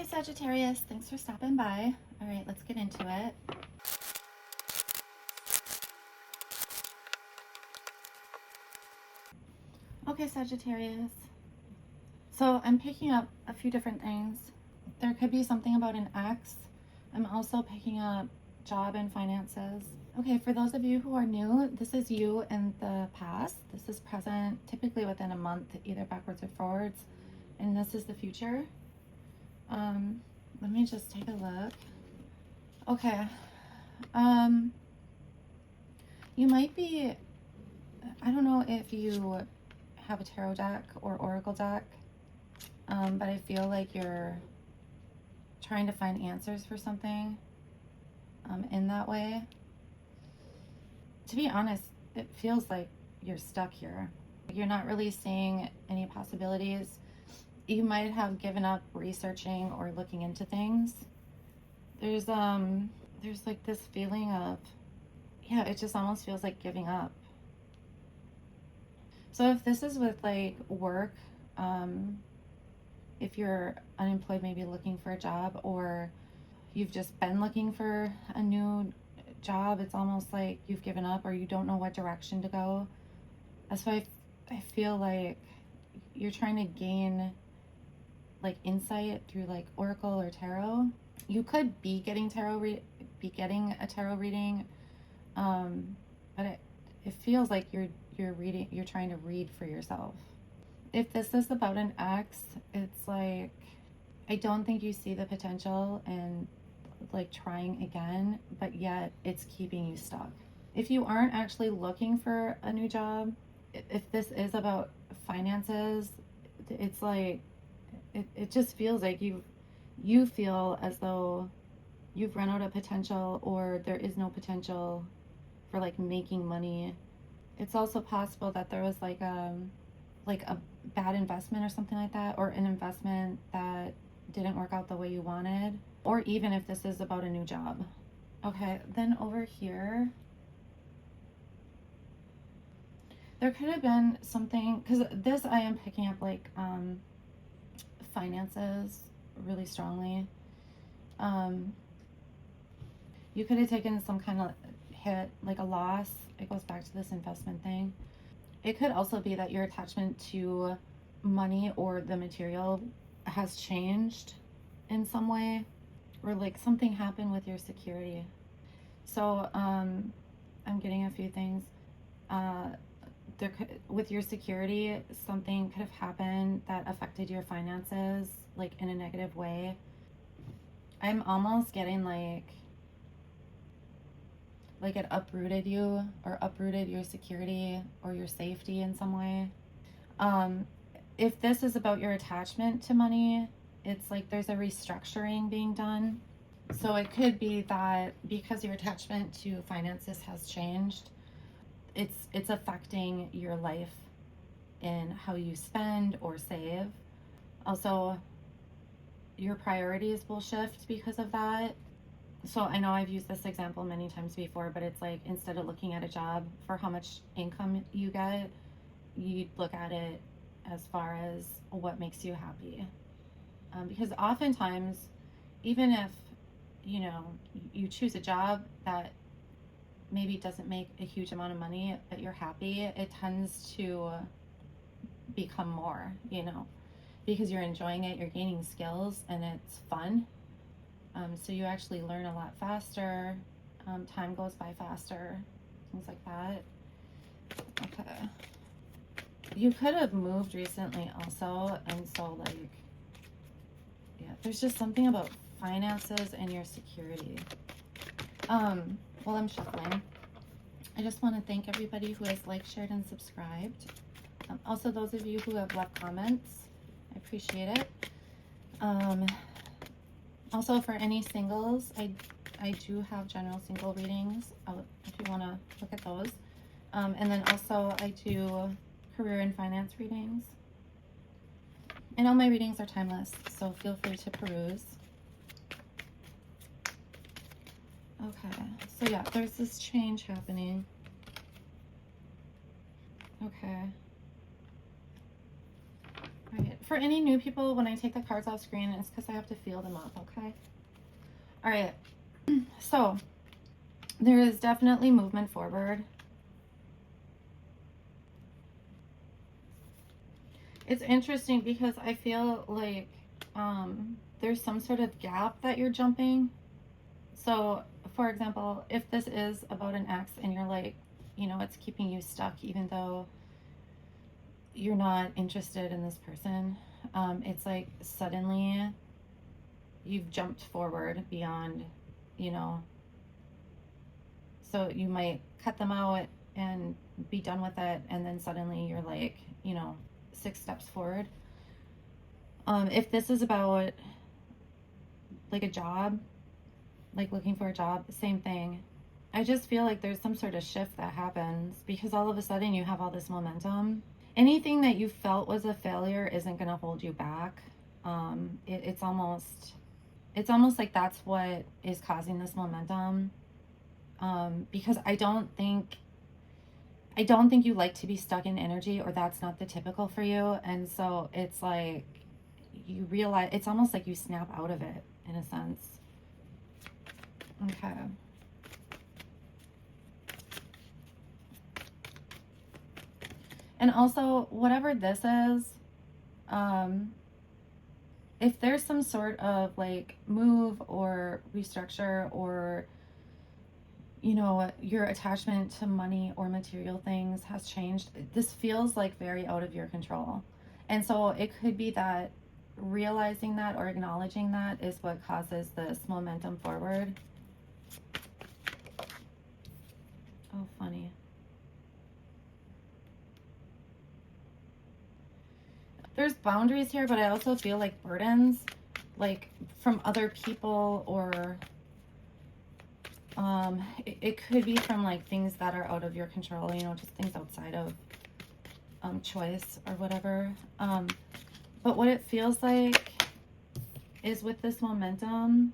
Sagittarius, thanks for stopping by. All right, let's get into it. Okay, Sagittarius. So I'm picking up a few different things. There could be something about an ex. I'm also picking up job and finances. Okay, for those of you who are new, this is you in the past. This is present, typically within a month, either backwards or forwards. And this is the future. Let me just take a look. Okay. You might be, I don't know if you have a tarot deck or oracle deck, but I feel like you're trying to find answers for something in that way. To be honest, it feels like you're stuck here. You're not really seeing any possibilities. You might have given up researching or looking into things. There's like this feeling of, yeah, it just almost feels like giving up. So if this is with like work, if you're unemployed, maybe looking for a job, or you've just been looking for a new job, it's almost like you've given up or you don't know what direction to go. That's why I feel like you're trying to gain like insight through like oracle or tarot. You could be getting a tarot reading, but it feels like you're trying to read for yourself. If this is about an ex, it's like I don't think you see the potential in like trying again, but yet it's keeping you stuck. If you aren't actually looking for a new job, if this is about finances, it's like it just feels like you feel as though you've run out of potential, or there is no potential for like making money. It's also possible that there was like a bad investment or something like that, or an investment that didn't work out the way you wanted, or even if this is about a new job. Okay, then over here, there could have been something, because this I am picking up like finances really strongly. You could have taken some kind of hit, like a loss. It goes back to this investment thing. It could also be that your attachment to money or the material has changed in some way, or like something happened with your security. So I'm getting a few things. With your security, something could have happened that affected your finances like in a negative way. I'm almost getting like it uprooted you, or uprooted your security or your safety in some way. If this is about your attachment to money, it's like there's a restructuring being done. So it could be that because your attachment to finances has changed, it's affecting your life in how you spend or save. Also, your priorities will shift because of that. So I know I've used this example many times before, but it's like instead of looking at a job for how much income you get, you'd look at it as far as what makes you happy. Because oftentimes, even if you choose a job that maybe doesn't make a huge amount of money, but you're happy, it tends to become more, because you're enjoying it, you're gaining skills, and it's fun. So you actually learn a lot faster, time goes by faster, things like that. Okay. You could have moved recently also, and so like, yeah, there's just something about finances and your security. While I'm shuffling, I just want to thank everybody who has liked, shared, and subscribed. Also, those of you who have left comments, I appreciate it. Also, for any singles, I do have general single readings if you want to look at those. And then also I do career and finance readings. And all my readings are timeless, so feel free to peruse. Okay, so yeah, there's this change happening. Okay. All right, for any new people, when I take the cards off screen, it's because I have to feel them up, okay? All right. So there is definitely movement forward. It's interesting because I feel like there's some sort of gap that you're jumping. So, for example, if this is about an ex and you're like, you know, it's keeping you stuck even though you're not interested in this person, it's like suddenly you've jumped forward beyond, you know, so you might cut them out and be done with it, and then suddenly you're like, you know, 6 steps forward. If this is about like a job, like looking for a job, same thing. I just feel like there's some sort of shift that happens because all of a sudden you have all this momentum. Anything that you felt was a failure isn't going to hold you back. It's almost like that's what is causing this momentum. Because I don't think you like to be stuck in energy, or that's not the typical for you. And so it's like you realize, it's almost like you snap out of it in a sense. Okay. And also, whatever this is, if there's some sort of like move or restructure, or, you know, your attachment to money or material things has changed, this feels like very out of your control. And so it could be that realizing that or acknowledging that is what causes this momentum forward. Oh, funny. There's boundaries here, but I also feel like burdens, like from other people, or it could be from like things that are out of your control, you know, just things outside of choice or whatever. But what it feels like is with this momentum,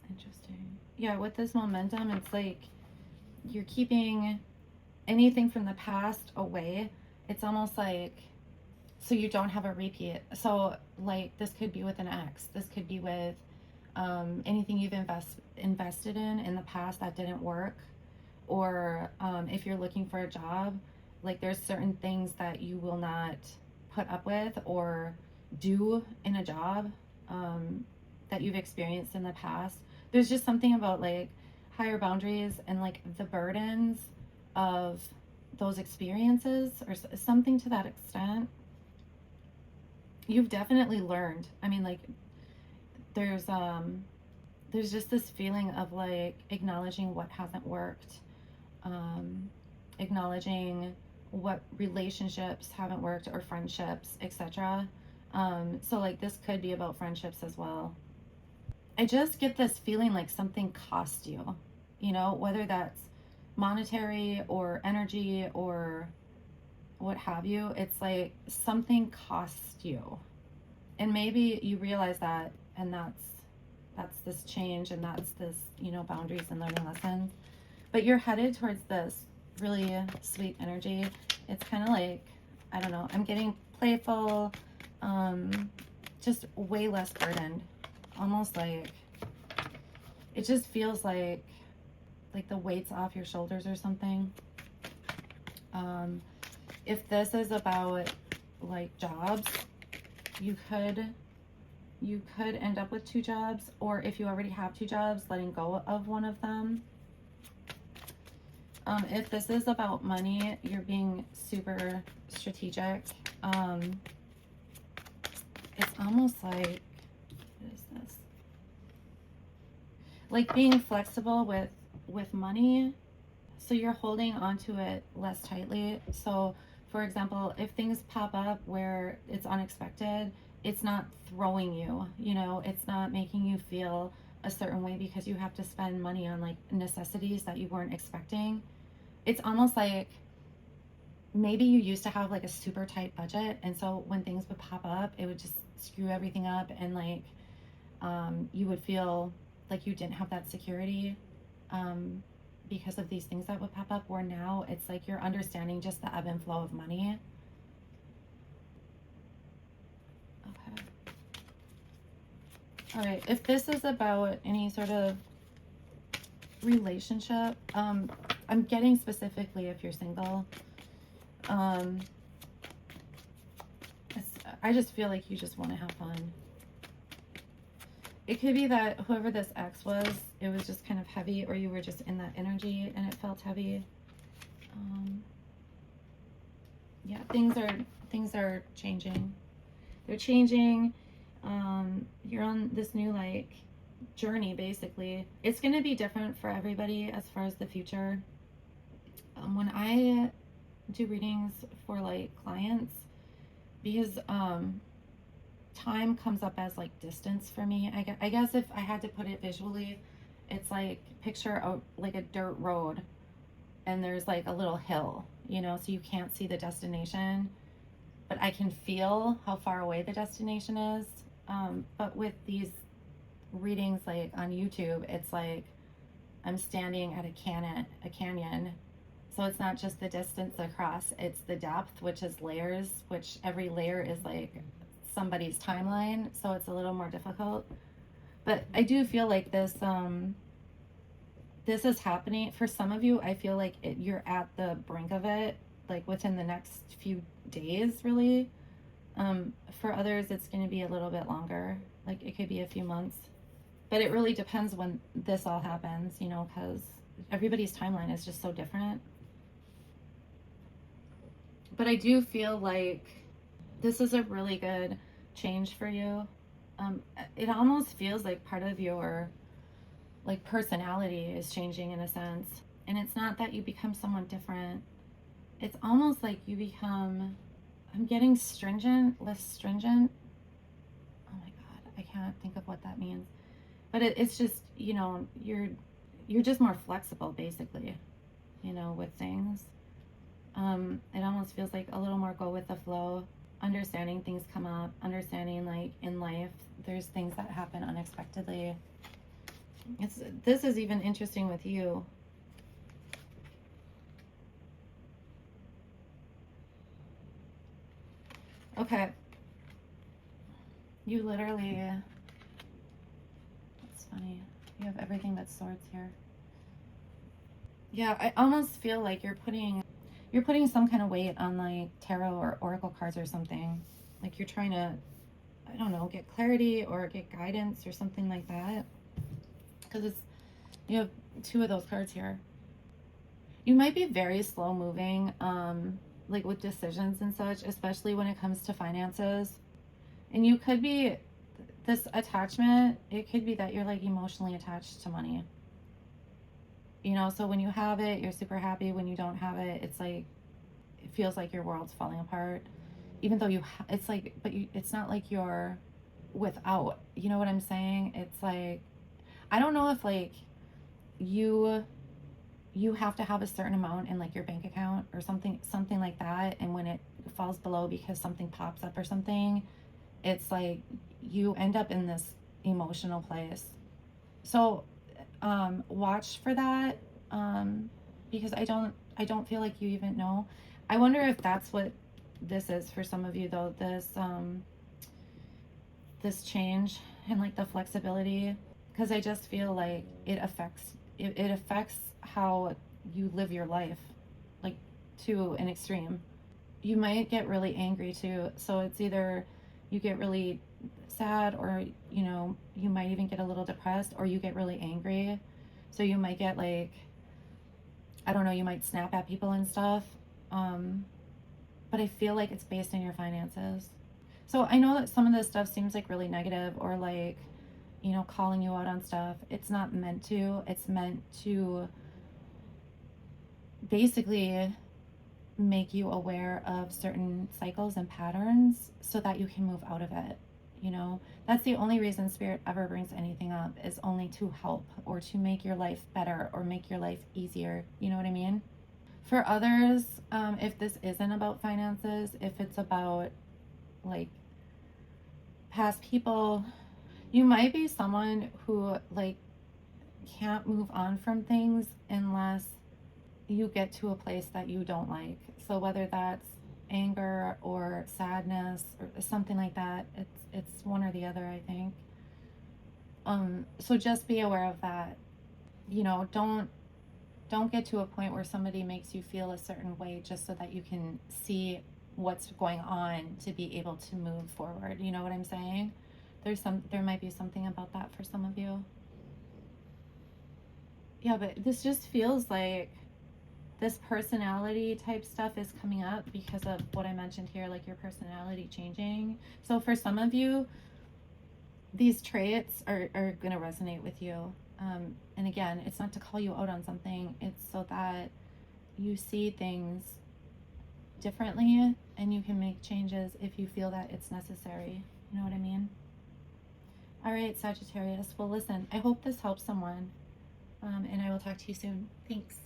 interesting. Yeah, with this momentum, it's like you're keeping anything from the past away. It's almost like, so you don't have a repeat. So like this could be with an ex. This could be with anything you've invested in the past that didn't work. Or if you're looking for a job, like there's certain things that you will not put up with or do in a job that you've experienced in the past. There's just something about like higher boundaries and like the burdens of those experiences, or something to that extent. You've definitely learned. I mean, like there's just this feeling of like acknowledging what hasn't worked, acknowledging what relationships haven't worked, or friendships, etc. So like this could be about friendships as well. I just get this feeling like something cost you, you know, whether that's monetary or energy or what have you. It's like something cost you, and maybe you realize that, and that's this change, and that's this, you know, boundaries and learning lessons. But you're headed towards this really sweet energy. It's kind of like, I don't know, I'm getting playful, just way less burdened. Almost like it just feels like the weight's off your shoulders or something. If this is about like jobs, you could end up with 2 jobs, or if you already have 2 jobs, letting go of one of them. If this is about money, you're being super strategic. It's almost like, what is this? Like being flexible with money. So you're holding onto it less tightly. So for example, if things pop up where it's unexpected, it's not throwing you, you know, it's not making you feel a certain way because you have to spend money on like necessities that you weren't expecting. It's almost like maybe you used to have like a super tight budget, and so when things would pop up, it would just screw everything up, and like you would feel like you didn't have that security because of these things that would pop up, where now it's like you're understanding just the ebb and flow of money. All right, if this is about any sort of relationship, I'm getting specifically if you're single. I just feel like you just want to have fun. It could be that whoever this ex was, it was just kind of heavy, or you were just in that energy and it felt heavy. Yeah, things are changing. They're changing. You're on this new like journey, basically. It's going to be different for everybody as far as the future. When I do readings for like clients, because time comes up as like distance for me. I guess if I had to put it visually, it's like picture like a dirt road, and there's like a little hill, you know, so you can't see the destination, but I can feel how far away the destination is. But with these readings like on YouTube, it's like I'm standing at a canyon. So it's not just the distance across, it's the depth, which is layers, which every layer is like somebody's timeline. So it's a little more difficult. But I do feel like this is happening for some of you. I feel like you're at the brink of it, like within the next few days, really. For others, it's going to be a little bit longer. Like it could be a few months. But it really depends when this all happens, you know, because everybody's timeline is just so different. But I do feel like this is a really good change for you. It almost feels like part of your like personality is changing in a sense. And it's not that you become someone different. It's almost like you become, I'm getting stringent, less stringent. Oh my God, I can't think of what that means. But it's just, you know, you're just more flexible, basically, you know, with things. It almost feels like a little more go with the flow, understanding things come up, understanding like in life, there's things that happen unexpectedly. This is even interesting with you. Okay. You literally, it's funny. You have everything but swords here. Yeah, I almost feel like you're putting some kind of weight on like tarot or oracle cards or something. Like you're trying to, I don't know, get clarity or get guidance or something like that. Because you have two of those cards here. You might be very slow moving, like with decisions and such, especially when it comes to finances. And you could be, this attachment, it could be that you're like emotionally attached to money. You know, so when you have it, you're super happy. When you don't have it, it's like, it feels like your world's falling apart. Even though it's like, but it's not like you're without, you know what I'm saying? It's like, I don't know if like you have to have a certain amount in like your bank account or something like that. And when it falls below because something pops up or something, it's like you end up in this emotional place. So watch for that, because I don't feel like you even know. I wonder if that's what this is for some of you though, this change and like the flexibility, because I just feel like it affects how you live your life, like to an extreme. You might get really angry too, so it's either you get really sad, or you know, you might even get a little depressed, or you get really angry. So you might get like, I don't know, you might snap at people and stuff. But I feel like it's based on your finances. So I know that some of this stuff seems like really negative, or like, you know, calling you out on stuff. It's not meant to. It's meant to basically make you aware of certain cycles and patterns so that you can move out of it. You know, that's the only reason Spirit ever brings anything up, is only to help or to make your life better or make your life easier. You know what I mean? For others, if this isn't about finances, if it's about like past people, you might be someone who like can't move on from things unless you get to a place that you don't like. So whether that's anger or sadness or something like that, it's one or the other, I think. So just be aware of that. You know, don't get to a point where somebody makes you feel a certain way just so that you can see what's going on to be able to move forward. You know what I'm saying? There might be something about that for some of you. Yeah, but this just feels like this personality type stuff is coming up because of what I mentioned here, like your personality changing. So for some of you, these traits are going to resonate with you. And again, it's not to call you out on something, it's so that you see things differently and you can make changes if you feel that it's necessary. You know what I mean? All right, Sagittarius. Well, listen, I hope this helps someone. And I will talk to you soon. Thanks.